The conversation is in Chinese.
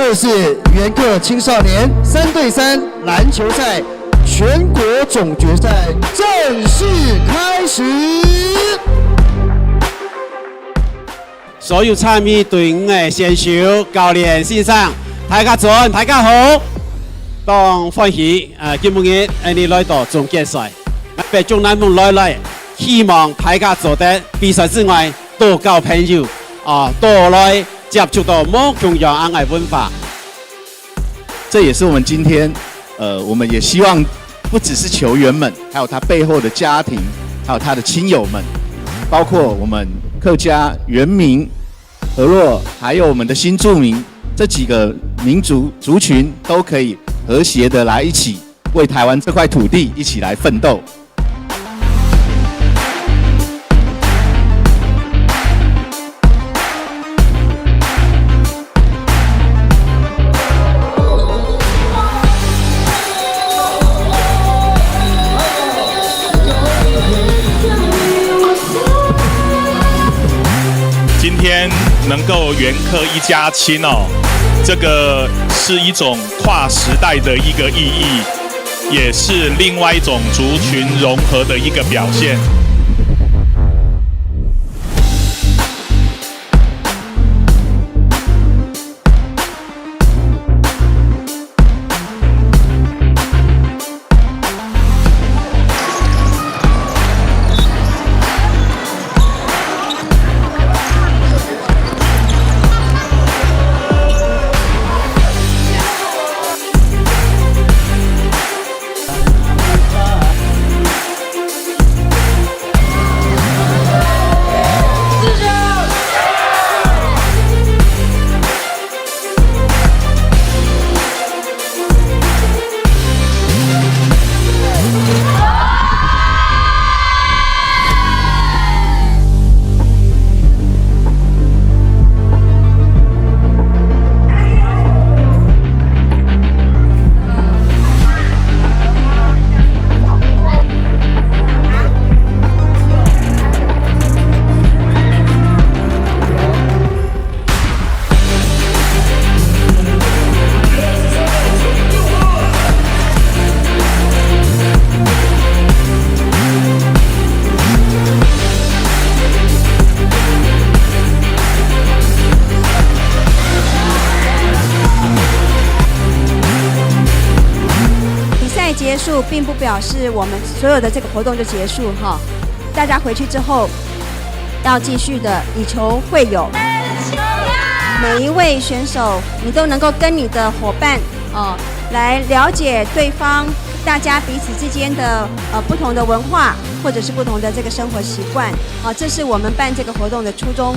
就是元客青少年3对3篮球赛全国总决赛正式开始。所有参与队伍的选手、教练、先生，大家早安，大家好。當歡喜今日你來到總決賽，俾中南門來，希望大家做得比賽之外多交朋友多來接觸到冇同樣嘅文化。這也是我們今天我們也希望不只是球員們，還有他背後的家庭，還有他的親友們，包括我們客家、原民、河洛，還有我們的新住民，這幾個民族族群都可以和諧的來一起為台灣這塊土地一起來奮鬥。今天能夠元客一家親這個是一種跨時代的一個意義，也是另外一種族群融合的一個表現。结束并不表示我们所有的这个活动就结束哈，大家回去之后要继续的以球会友，每一位选手你都能够跟你的伙伴来了解对方，大家彼此之间的不同的文化或者是不同的这个生活习惯这是我们办这个活动的初衷。